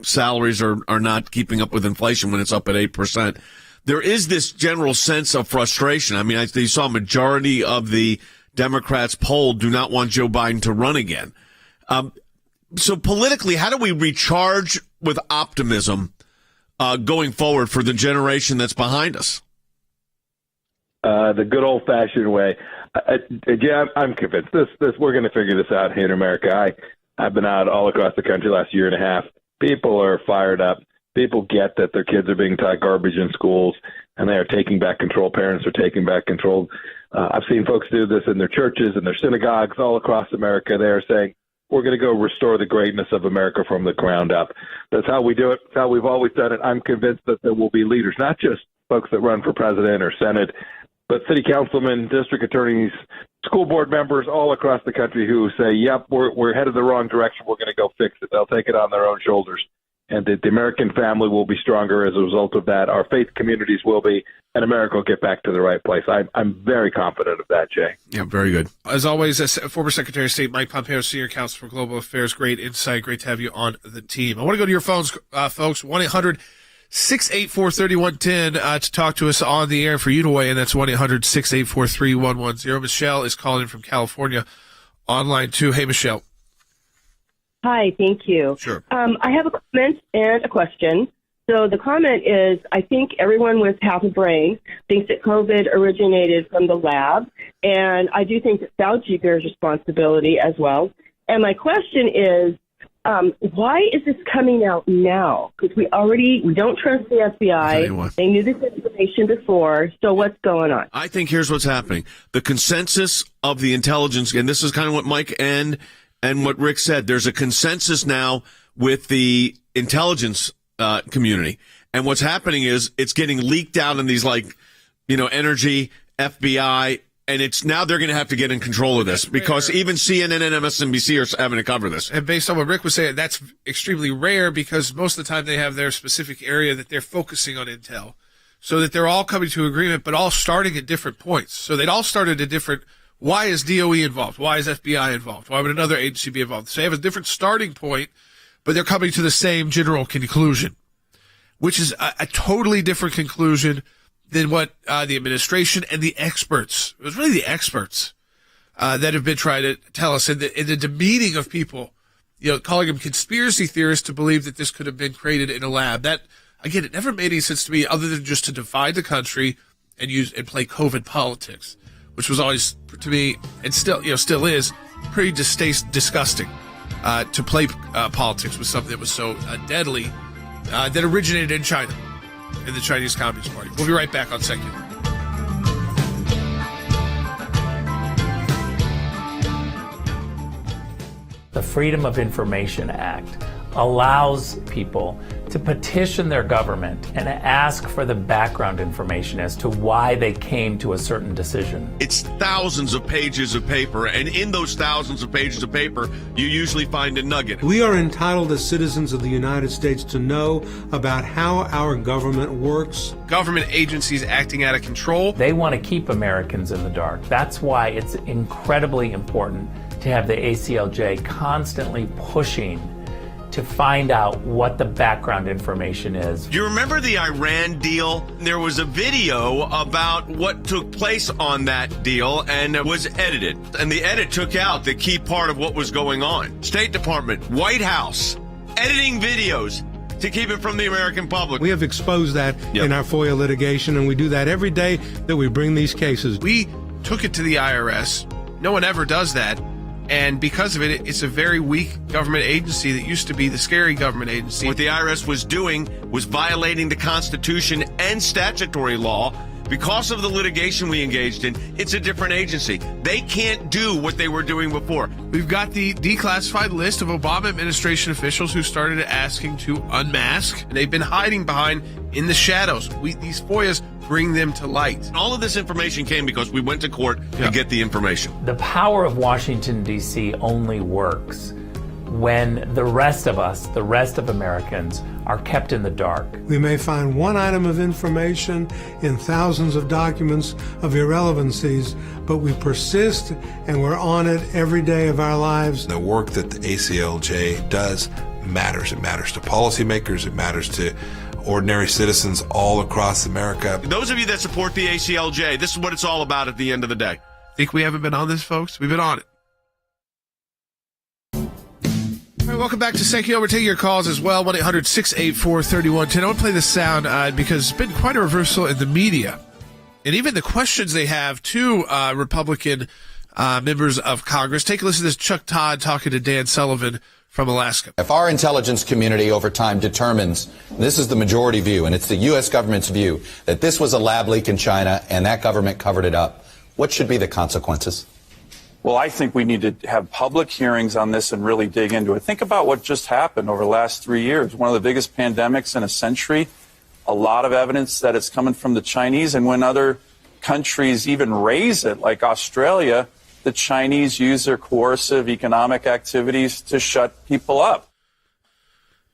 salaries are not keeping up with inflation when it's up at 8%. There is this general sense of frustration. I mean, you saw a majority of the Democrats polled do not want Joe Biden to run again. So politically, how do we recharge with optimism going forward for the generation that's behind us? The good old-fashioned way. Yeah, I'm convinced. We're going to figure this out here in America. I've been out all across the country the last year and a half. People are fired up. People get that their kids are being taught garbage in schools, and they are taking back control. Parents are taking back control. I've seen folks do this in their churches and their synagogues all across America. They are saying, we're going to go restore the greatness of America from the ground up. That's how we do it. That's how we've always done it. I'm convinced that there will be leaders, not just folks that run for president or Senate, but city councilmen, district attorneys, school board members all across the country who say, yep, we're headed the wrong direction. We're going to go fix it. They'll take it on their own shoulders. And the American family will be stronger as a result of that. Our faith communities will be, and America will get back to the right place. I'm very confident of that, Jay. Yeah, very good. As always, as former Secretary of State Mike Pompeo, Senior Counsel for Global Affairs, great insight. Great to have you on the team. I want to go to your phones, folks, 1-800-684-3110 to talk to us on the air for you to weigh in. That's 1-800-684-3110. Michelle is calling in from California online, too. Hey, Michelle. Hi, thank you. Sure. I have a comment and a question. So the comment is, I think everyone with half a brain thinks that COVID originated from the lab, and I do think that Fauci bears responsibility as well. And my question is, why is this coming out now? Because we don't trust the FBI. They knew this information before. So what's going on? I think here's what's happening. The consensus of the intelligence, and this is kind of what Mike and what Rick said, there's a consensus now with the intelligence community. And what's happening is it's getting leaked out in these energy, FBI, and it's now they're going to have to get in control of this because even CNN and MSNBC are having to cover this. And based on what Rick was saying, that's extremely rare because most of the time they have their specific area that they're focusing on intel. So that they're all coming to agreement, but all starting at different points. So they'd all started at different. Why is DOE involved? Why is FBI involved? Why would another agency be involved? So they have a different starting point, but they're coming to the same general conclusion, which is a totally different conclusion than what the administration and the experts, it was really the experts that have been trying to tell us, in the demeaning of people, calling them conspiracy theorists to believe that this could have been created in a lab. That, again, it never made any sense to me other than just to divide the country and play COVID politics, which was always, to me, and still is, pretty disgusting to play politics with something that was so deadly that originated in China, in the Chinese Communist Party. We'll be right back on Secular. The Freedom of Information Act allows people to petition their government and ask for the background information as to why they came to a certain decision. It's thousands of pages of paper, and in those thousands of pages of paper, you usually find a nugget. We are entitled as citizens of the United States to know about how our government works. Government agencies acting out of control. They want to keep Americans in the dark. That's why it's incredibly important to have the ACLJ constantly pushing to find out what the background information is. Do you remember the Iran deal? There was a video about what took place on that deal, and it was edited. And the edit took out the key part of what was going on. State Department, White House, editing videos to keep it from the American public. We have exposed that in our FOIA litigation, and we do that every day that we bring these cases. We took it to the IRS. No one ever does that. And because of it, it's a very weak government agency that used to be the scary government agency. What the IRS was doing was violating the Constitution and statutory law. Because of the litigation we engaged in, it's a different agency. They can't do what they were doing before. We've got the declassified list of Obama administration officials who started asking to unmask, and they've been hiding behind in the shadows. These FOIAs bring them to light. And all of this information came because we went to court to get the information. The power of Washington, D.C. only works when the rest of us, the rest of Americans, are kept in the dark. We may find one item of information in thousands of documents of irrelevancies, but we persist and we're on it every day of our lives. The work that the ACLJ does matters. It matters to policymakers. It matters to ordinary citizens all across America. Those of you that support the ACLJ, this is what it's all about at the end of the day. Think we haven't been on this, folks? We've been on it. All right, welcome back to Secular. We're taking your calls as well, 1-800-684-3110. I want to play this sound because it's been quite a reversal in the media. And even the questions they have to Republican members of Congress. Take a listen to this Chuck Todd talking to Dan Sullivan from Alaska. If our intelligence community over time determines, this is the majority view, and it's the U.S. government's view, that this was a lab leak in China and that government covered it up, what should be the consequences? Well, I think we need to have public hearings on this and really dig into it. Think about what just happened over the last 3 years. One of the biggest pandemics in a century. A lot of evidence that it's coming from the Chinese. And when other countries even raise it, like Australia, the Chinese use their coercive economic activities to shut people up.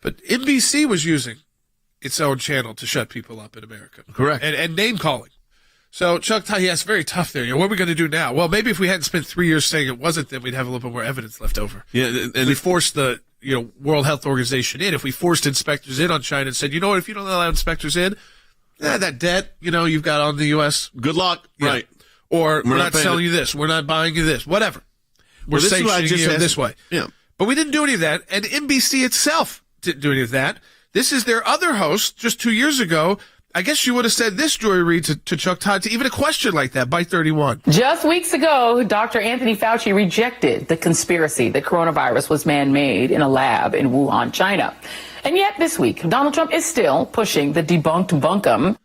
But NBC was using its own channel to shut people up in America. Correct. And name calling. So Chuck Todd, yes, very tough there. What are we going to do now? Well, maybe if we hadn't spent 3 years saying it wasn't, then we'd have a little bit more evidence left over. Yeah, and we forced the World Health Organization in. If we forced inspectors in on China and said, you know what, if you don't allow inspectors in, that debt you've got on the U.S. Good luck. Yeah. Right. Or we're not paying selling you this. We're not buying you this. Whatever. We're sanctioning you this way. Yeah. But we didn't do any of that, and NBC itself didn't do any of that. This is their other host just 2 years ago. I guess you would have said this, Joy Reid, to Chuck Todd, to even a question like that, Bite 31. Just weeks ago, Dr. Anthony Fauci rejected the conspiracy that coronavirus was man-made in a lab in Wuhan, China. And yet this week, Donald Trump is still pushing the debunked bunkum.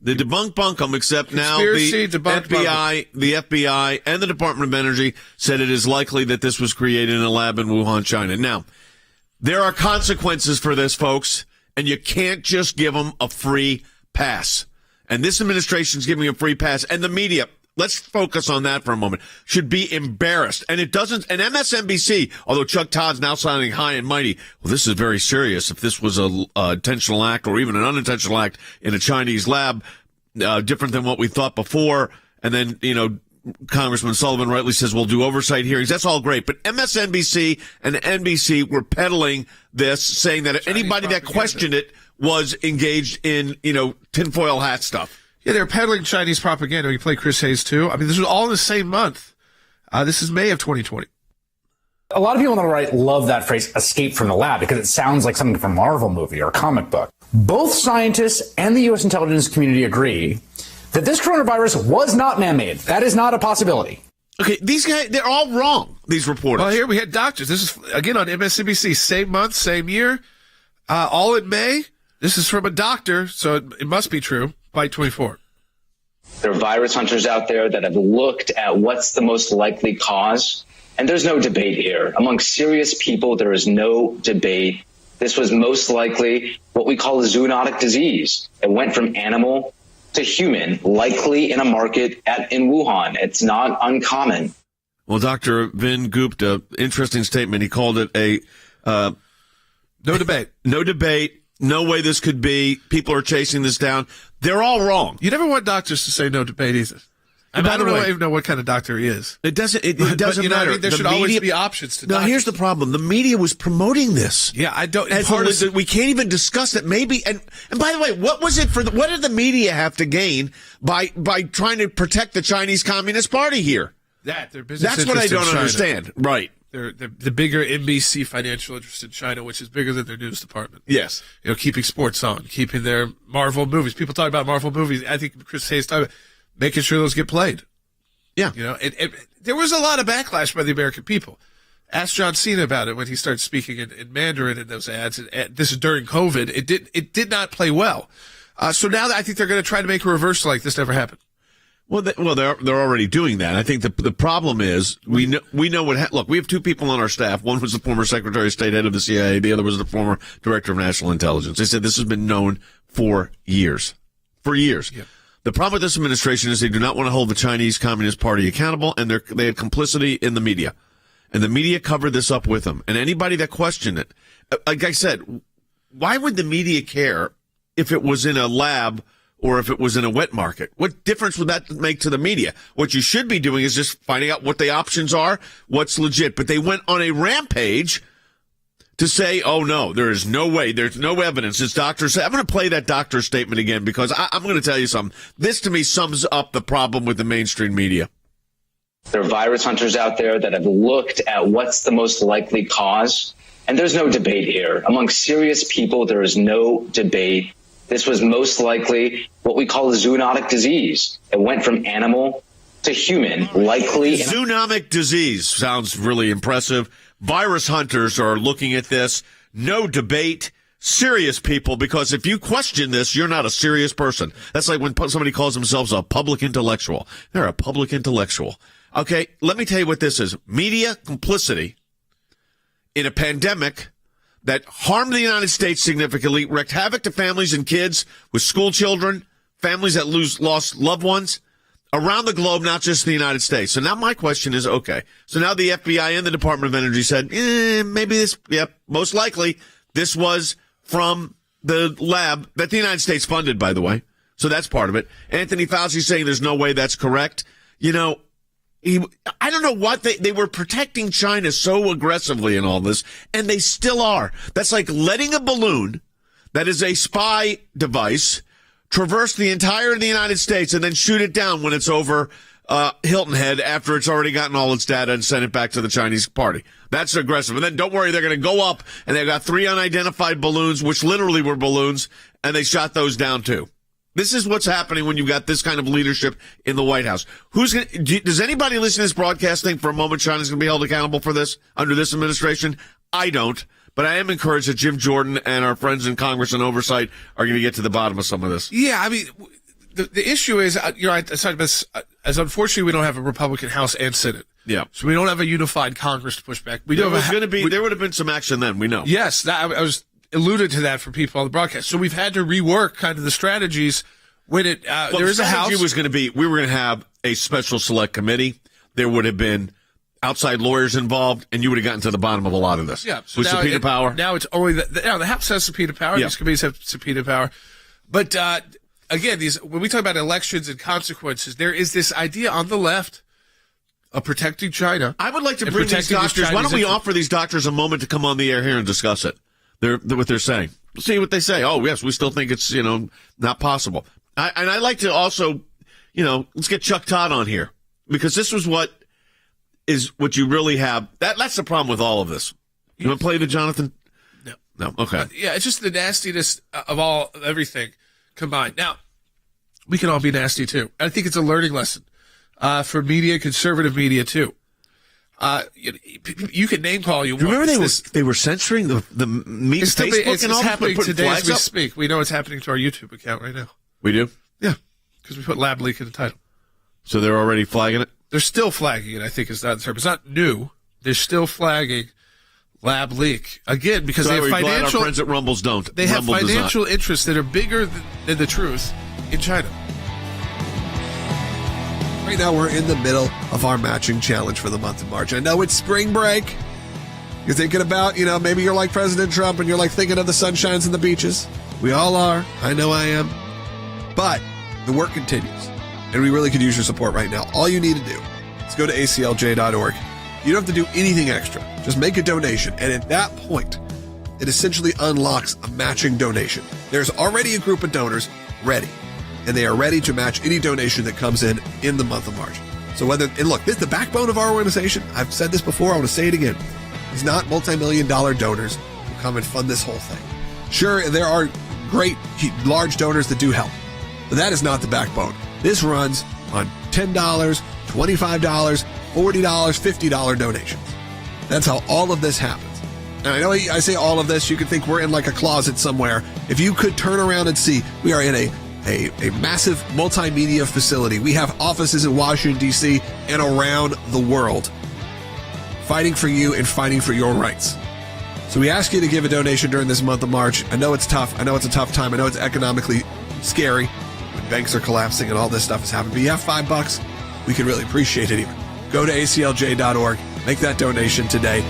The debunked bunkum, except now Conspiracy, the debunked FBI and the Department of Energy said it is likely that this was created in a lab in Wuhan, China. Now, there are consequences for this, folks. And you can't just give them a free pass. And this administration's giving a free pass. And the media, let's focus on that for a moment, should be embarrassed. And it doesn't, and MSNBC, although Chuck Todd's now sounding high and mighty, well, this is very serious. If this was a intentional act or even an unintentional act in a Chinese lab, different than what we thought before. And then, Congressman Sullivan rightly says we'll do oversight hearings. That's all great. But MSNBC and NBC were peddling this, saying that anybody that questioned it was engaged in, tinfoil hat stuff. Yeah, they're peddling Chinese propaganda. You play Chris Hayes, too. I mean, this was all in the same month. This is May of 2020. A lot of people on the right love that phrase, escape from the lab, because it sounds like something from a Marvel movie or a comic book. Both scientists and the U.S. intelligence community agree that this coronavirus was not man-made. That is not a possibility. Okay, these guys, they're all wrong, these reporters. Well, here we had doctors. This is, again, on MSNBC. Same month, same year, all in May. This is from a doctor, so it must be true. Bite 24. There are virus hunters out there that have looked at what's the most likely cause, and there's no debate here. Among serious people, there is no debate. This was most likely what we call a zoonotic disease. It went from animal to human, likely in a market in Wuhan. It's not uncommon. Well, Dr. Vin Gupta, interesting statement. He called it a no debate. No debate. No way this could be. People are chasing this down. They're all wrong. You never want doctors to say no debate either. And I don't even know what kind of doctor he is. It doesn't. It doesn't matter. I mean? There should always be options to. Now, here's the problem: the media was promoting this. Yeah, I don't. We can't even discuss it. Maybe. And by the way, what was it for? What did the media have to gain by trying to protect the Chinese Communist Party here? Their business. That's what I don't understand. Right. They're the bigger NBC financial interest in China, which is bigger than their news department. Yes. Keeping sports on, keeping their Marvel movies. People talk about Marvel movies. I think Chris Hayes talking about making sure those get played. Yeah. There was a lot of backlash by the American people. Ask John Cena about it when he started speaking in Mandarin in those ads. And this is during COVID. It did not play well. So now I think they're going to try to make a reversal like this never happened. Well, they're already doing that. I think the problem is we know what. Look, we have two people on our staff. One was the former Secretary of State, head of the CIA. The other was the former Director of National Intelligence. They said this has been known for years. For years. Yeah. The problem with this administration is they do not want to hold the Chinese Communist Party accountable, and they had complicity in the media, and the media covered this up with them. And anybody that questioned it, like I said, why would the media care if it was in a lab or if it was in a wet market? What difference would that make to the media? What you should be doing is just finding out what the options are, what's legit. But they went on a rampage to say, oh, no, there is no way. There's no evidence. This doctor said, I'm going to play that doctor's statement again because I'm going to tell you something. This, to me, sums up the problem with the mainstream media. There are virus hunters out there that have looked at what's the most likely cause, and there's no debate here. Among serious people, there is no debate. This was most likely what we call a zoonotic disease. It went from animal to human, likely. Zoonotic disease sounds really impressive. Virus hunters are looking at this. No debate. Serious people, because if you question this, you're not a serious person. That's like when somebody calls themselves a public intellectual. They're a public intellectual. Okay, let me tell you what this is. Media complicity in a pandemic that harmed the United States significantly, wreaked havoc to families and kids with school children, families that lost loved ones. around the globe, not just the United States. So now my question is, okay, so now the FBI and the Department of Energy said, maybe this, most likely this was from the lab that the United States funded, by the way. So that's part of it. Anthony Fauci saying there's no way that's correct. You know, I don't know what they were protecting China so aggressively in all this, and they still are. That's like letting a balloon that is a spy device traverse the entire of the United States and then shoot it down when it's over Hilton Head after it's already gotten all its data and sent it back to the Chinese party. That's aggressive. And then don't worry, they're going to go up, and they've got 3 unidentified balloons, which literally were balloons, and they shot those down too. This is what's happening when you've got this kind of leadership in the White House. Does anybody listen to this broadcast think for a moment China's going to be held accountable for this under this administration? I don't. But I am encouraged that Jim Jordan and our friends in Congress and Oversight are going to get to the bottom of some of this. Yeah, I mean, the issue is, as unfortunately we don't have a Republican House and Senate. Yeah. So we don't have a unified Congress to push back. There would have been some action then, we know. Yes, I was alluded to that for people on the broadcast. So we've had to rework kind of the strategies when there is a House. The strategy was going to be, we were going to have a special select committee. There would have been outside lawyers involved, and you would have gotten to the bottom of a lot of this. Yeah. So with subpoena power. Now it's only the House has subpoena power. Yeah. These committees have subpoena power. But again, when we talk about elections and consequences, there is this idea on the left of protecting China. I would like to bring these doctors. Why don't we offer these doctors a moment to come on the air here and discuss it? What they're saying. See what they say. Oh, yes, we still think it's, not possible. And I like to also, let's get Chuck Todd on here, because this was what you really have. That's the problem with all of this. You want to play the Jonathan? No. Okay. Yeah, it's just the nastiness of everything combined. Now, we can all be nasty too. I think it's a learning lesson for media, conservative media too. You can name call you. Remember they were censoring the Facebook it's and all happening put today as we up? speak. We know it's happening to our YouTube account right now. We do? Yeah, because we put lab leak in the title. So they're already flagging it? They're still flagging it, I think is not the term. It's not new. They're still flagging lab leak. Again, because they have financial... our friends at Rumbles don't. They have Rumble financial interests that are bigger than the truth in China. Right now, we're in the middle of our matching challenge for the month of March. I know it's spring break. You're thinking about, maybe you're like President Trump and you're like thinking of the sunshines and the beaches. We all are. I know I am. But the work continues, and we really could use your support right now. All you need to do is go to aclj.org. You don't have to do anything extra. Just make a donation, and at that point, it essentially unlocks a matching donation. There's already a group of donors ready, and they are ready to match any donation that comes in the month of March. So look, this is the backbone of our organization. I've said this before. I want to say it again. It's not multi-million-dollar donors who come and fund this whole thing. Sure, there are great, large donors that do help, but that is not the backbone. This runs on $10, $25, $40, $50 donations. That's how all of this happens. And I know I say all of this, you could think we're in like a closet somewhere. If you could turn around and see, we are in a massive multimedia facility. We have offices in Washington, D.C. and around the world fighting for you and fighting for your rights. So we ask you to give a donation during this month of March. I know it's tough. I know it's a tough time. I know it's economically scary when banks are collapsing and all this stuff is happening. But you have $5, we could really appreciate it even. Go to aclj.org, make that donation today.